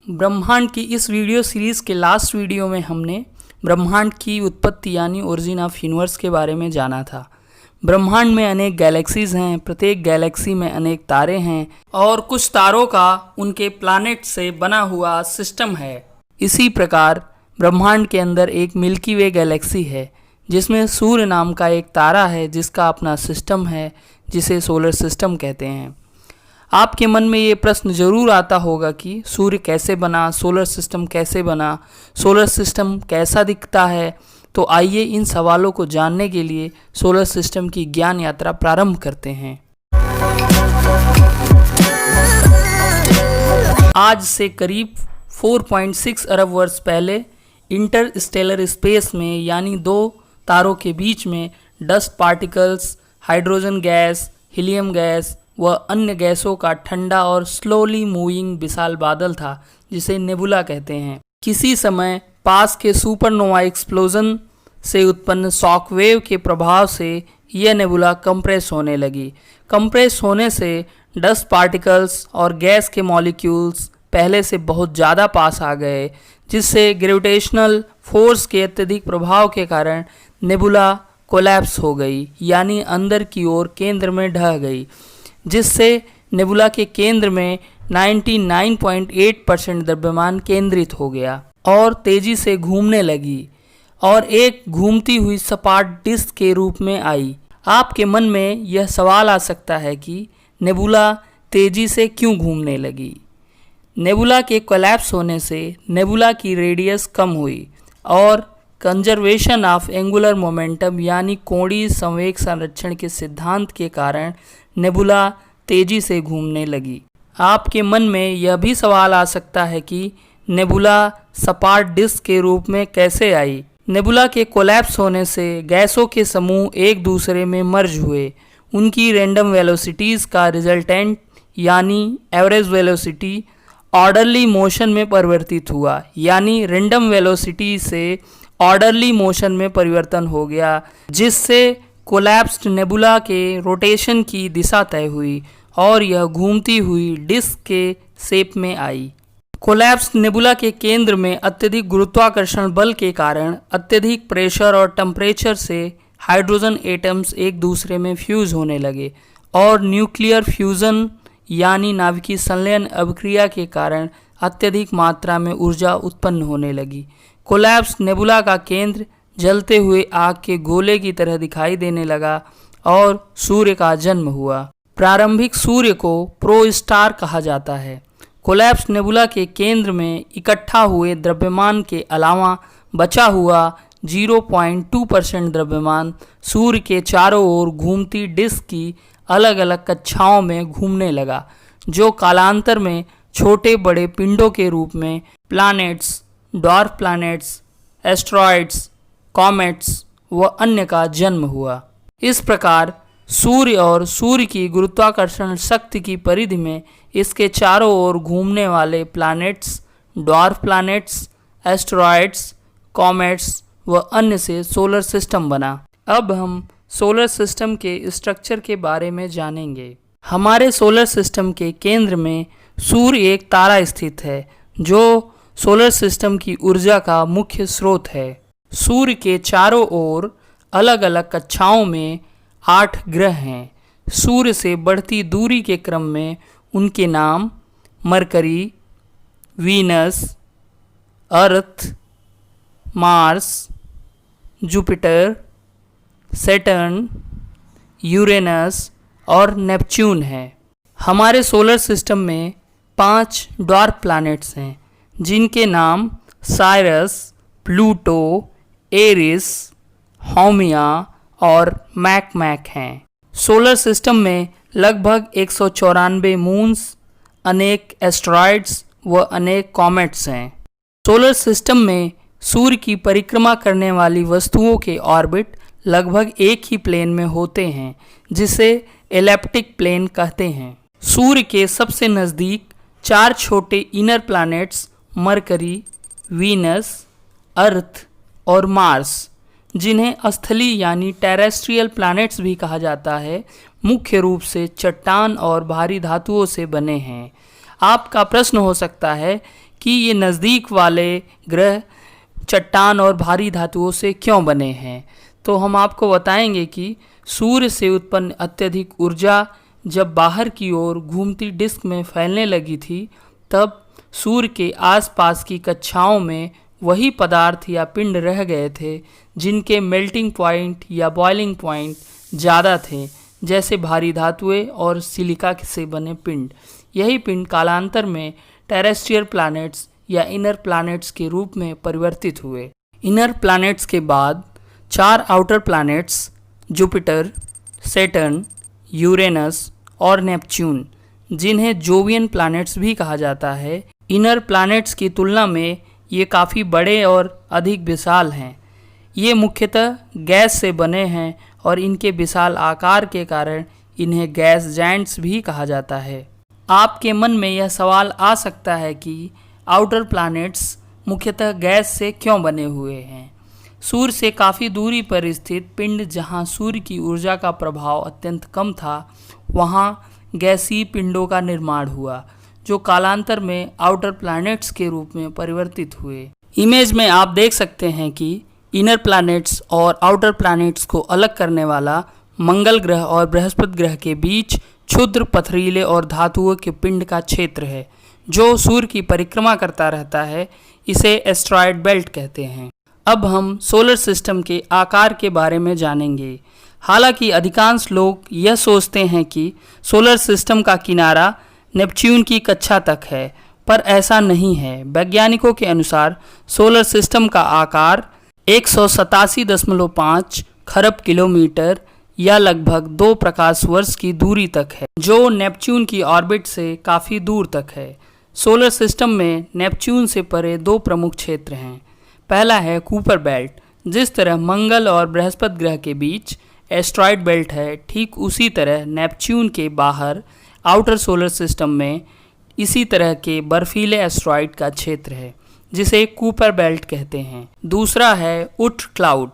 ब्रह्मांड की इस वीडियो सीरीज़ के लास्ट वीडियो में हमने ब्रह्मांड की उत्पत्ति यानी ओरिजिन ऑफ यूनिवर्स के बारे में जाना था। ब्रह्मांड में अनेक गैलेक्सीज हैं, प्रत्येक गैलेक्सी में अनेक तारे हैं और कुछ तारों का उनके प्लैनेट से बना हुआ सिस्टम है। इसी प्रकार ब्रह्मांड के अंदर एक मिल्की वे गैलेक्सी है जिसमें सूर्य नाम का एक तारा है जिसका अपना सिस्टम है जिसे सोलर सिस्टम कहते हैं। आपके मन में ये प्रश्न जरूर आता होगा कि सूर्य कैसे बना, सोलर सिस्टम कैसे बना, सोलर सिस्टम कैसा दिखता है। तो आइए इन सवालों को जानने के लिए सोलर सिस्टम की ज्ञान यात्रा प्रारंभ करते हैं। आज से करीब 4.6 अरब वर्ष पहले इंटरस्टेलर स्पेस में यानी दो तारों के बीच में dust particles, hydrogen gas, helium gas व अन्य गैसों का ठंडा और स्लोली मूविंग विशाल बादल था जिसे नेबुला कहते हैं। किसी समय पास के सुपरनोवा एक्सप्लोजन से उत्पन्न शॉक वेव के प्रभाव से यह नेबुला कंप्रेस होने लगी। कंप्रेस होने से डस्ट पार्टिकल्स और गैस के मॉलिक्यूल्स पहले से बहुत ज़्यादा पास आ गए, जिससे ग्रेविटेशनल फोर्स के अत्यधिक प्रभाव के कारण नेबुला कोलैप्स हो गई यानी अंदर की ओर केंद्र में ढह गई, जिससे नेबुला के केंद्र में 99.8% द्रव्यमान केंद्रित हो गया और तेजी से घूमने लगी और एक घूमती हुई सपाट डिस्क के रूप में आई। आपके मन में यह सवाल आ सकता है कि नेबुला तेजी से क्यों घूमने लगी। नेबुला के कोलैप्स होने से नेबुला की रेडियस कम हुई और कंजर्वेशन ऑफ एंगुलर मोमेंटम यानी कोणीय संवेग संरक्षण के सिद्धांत के कारण नेबुला तेजी से घूमने लगी। आपके मन में यह भी सवाल आ सकता है कि नेबुला सपाट डिस्क के रूप में कैसे आई। नेबुला के कोलैप्स होने से गैसों के समूह एक दूसरे में मर्ज हुए। उनकी रैंडम वेलोसिटीज़ का रिजल्टेंट यानी एवरेज वेलोसिटी ऑर्डरली मोशन में परिवर्तित हुआ यानी रैंडम वेलोसिटी से ऑर्डरली मोशन में परिवर्तन हो गया, जिससे कोलैप्स्ड नेबुला के रोटेशन की दिशा तय हुई और यह घूमती हुई डिस्क के शेप में आई। कोलैप्स्ड नेबुला के केंद्र में अत्यधिक गुरुत्वाकर्षण बल के कारण अत्यधिक प्रेशर और टेम्परेचर से हाइड्रोजन एटम्स एक दूसरे में फ्यूज होने लगे और न्यूक्लियर फ्यूजन यानी नाभिकीय संलयन अभिक्रिया के कारण अत्यधिक मात्रा में ऊर्जा उत्पन्न होने लगी। कोलैप्स्ड नेबुला का केंद्र जलते हुए आग के गोले की तरह दिखाई देने लगा और सूर्य का जन्म हुआ। प्रारंभिक सूर्य को प्रोस्टार कहा जाता है। कोलैप्स्ड नेबुला के केंद्र में इकट्ठा हुए द्रव्यमान के अलावा बचा हुआ 0.2% द्रव्यमान सूर्य के चारों ओर घूमती डिस्क की अलग अलग कक्षाओं में घूमने लगा, जो कालांतर में छोटे बड़े पिंडों के रूप में planets, dwarf planets, asteroids, comets व अन्य का जन्म हुआ। इस प्रकार सूर्य और सूर्य की गुरुत्वाकर्षण शक्ति की परिधि में इसके चारों ओर घूमने वाले planets, dwarf planets, asteroids, comets व अन्य से सोलर सिस्टम बना। अब हम सोलर सिस्टम के स्ट्रक्चर के बारे में जानेंगे। हमारे सोलर सिस्टम के केंद्र में सूर्य एक तारा स्थित है जो सोलर सिस्टम की ऊर्जा का मुख्य स्रोत है। सूर्य के चारों ओर अलग अलग कक्षाओं में 8 ग्रह हैं। सूर्य से बढ़ती दूरी के क्रम में उनके नाम मरकरी, वीनस, अर्थ, मार्स, जुपिटर, सैटर्न, यूरेनस और नेपच्यून है। हमारे सोलर सिस्टम में 5 डॉर्फ प्लैनेट्स हैं जिनके नाम साइरस, प्लूटो, एरिस, हाउमिया और मैकमैक हैं। सोलर सिस्टम में लगभग 194 मून्स, अनेक एस्ट्रॉइड्स व अनेक कॉमेट्स हैं। सोलर सिस्टम में सूर्य की परिक्रमा करने वाली वस्तुओं के ऑर्बिट लगभग एक ही प्लेन में होते हैं जिसे एलिप्टिक प्लेन कहते हैं। सूर्य के सबसे नज़दीक 4 छोटे इनर प्लैनेट्स मरकरी, वीनस, अर्थ और मार्स, जिन्हें स्थलीय यानी टेरेस्ट्रियल प्लैनेट्स भी कहा जाता है, मुख्य रूप से चट्टान और भारी धातुओं से बने हैं। आपका प्रश्न हो सकता है कि ये नज़दीक वाले ग्रह चट्टान और भारी धातुओं से क्यों बने हैं। तो हम आपको बताएंगे कि सूर्य से उत्पन्न अत्यधिक ऊर्जा जब बाहर की ओर घूमती डिस्क में फैलने लगी थी, तब सूर्य के आसपास की कक्षाओं में वही पदार्थ या पिंड रह गए थे जिनके मेल्टिंग पॉइंट या बॉइलिंग पॉइंट ज़्यादा थे, जैसे भारी धातुएं और सिलिका से बने पिंड। यही पिंड कालांतर में टेरेस्ट्रियल प्लैनेट्स या इनर प्लैनेट्स के रूप में परिवर्तित हुए। इनर प्लैनेट्स के बाद 4 outer planets Jupiter, Saturn, Uranus और नेपच्यून, जिन्हें जोवियन प्लैनेट्स भी कहा जाता है। इनर प्लैनेट्स की तुलना में ये काफ़ी बड़े और अधिक विशाल हैं। ये मुख्यतः गैस से बने हैं और इनके विशाल आकार के कारण इन्हें गैस जायंट्स भी कहा जाता है। आपके मन में यह सवाल आ सकता है कि आउटर प्लैनेट्स मुख्यतः गैस से क्यों बने हुए हैं। सूर्य से काफ़ी दूरी पर स्थित पिंड जहां सूर्य की ऊर्जा का प्रभाव अत्यंत कम था, वहां गैसीय पिंडों का निर्माण हुआ, जो कालांतर में आउटर प्लैनेट्स के रूप में परिवर्तित हुए। इमेज में आप देख सकते हैं कि इनर प्लैनेट्स और आउटर प्लैनेट्स को अलग करने वाला मंगल ग्रह और बृहस्पति ग्रह के बीच क्षुद्र पथरीले और धातुओं के पिंड का क्षेत्र है, जो सूर्य की परिक्रमा करता रहता है। इसे एस्टेरॉयड बेल्ट कहते हैं। अब हम सोलर सिस्टम के आकार के बारे में जानेंगे। हालांकि अधिकांश लोग यह सोचते हैं कि सोलर सिस्टम का किनारा नेपच्यून की कक्षा तक है, पर ऐसा नहीं है। वैज्ञानिकों के अनुसार सोलर सिस्टम का आकार 187.5 खरब किलोमीटर या लगभग 2 प्रकाश वर्ष की दूरी तक है, जो नेपच्यून की ऑर्बिट से काफ़ी दूर तक है। सोलर सिस्टम में नेपच्यून से परे 2 प्रमुख क्षेत्र हैं। पहला है कूपर बेल्ट। जिस तरह मंगल और बृहस्पति ग्रह के बीच एस्टेरॉयड बेल्ट है, ठीक उसी तरह नेपच्यून के बाहर आउटर सोलर सिस्टम में इसी तरह के बर्फीले एस्टेरॉयड का क्षेत्र है, जिसे कूपर बेल्ट कहते हैं। दूसरा है उट क्लाउड।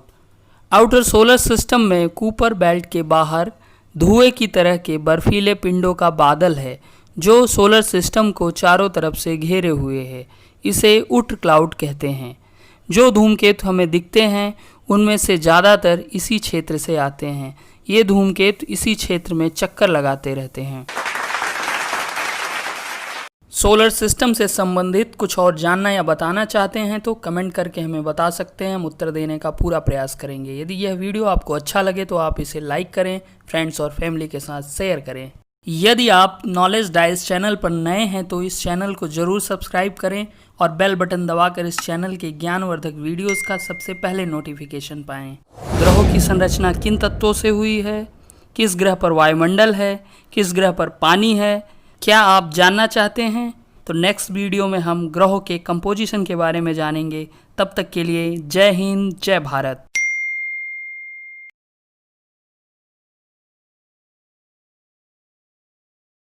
आउटर सोलर सिस्टम में कूपर बेल्ट के बाहर धुएं की तरह के बर्फीले पिंडों का बादल है, जो सोलर सिस्टम को चारों तरफ से घेरे हुए है। इसे उट क्लाउड कहते हैं। जो धूमकेतु हमें दिखते हैं, उनमें से ज़्यादातर इसी क्षेत्र से आते हैं। ये धूमकेतु इसी क्षेत्र में चक्कर लगाते रहते हैं। सोलर सिस्टम से संबंधित कुछ और जानना या बताना चाहते हैं तो कमेंट करके हमें बता सकते हैं। हम उत्तर देने का पूरा प्रयास करेंगे। यदि यह वीडियो आपको अच्छा लगे तो आप इसे लाइक करें, फ्रेंड्स और फैमिली के साथ शेयर करें। यदि आप नॉलेज डाइस चैनल पर नए हैं तो इस चैनल को जरूर सब्सक्राइब करें और बेल बटन दबाकर इस चैनल के ज्ञानवर्धक वीडियोस का सबसे पहले नोटिफिकेशन पाएं। ग्रहों की संरचना किन तत्वों से हुई है, किस ग्रह पर वायुमंडल है, किस ग्रह पर पानी है, क्या आप जानना चाहते हैं तो नेक्स्ट वीडियो में हम ग्रहों के कंपोजिशन के बारे में जानेंगे। तब तक के लिए जय हिंद, जय भारत।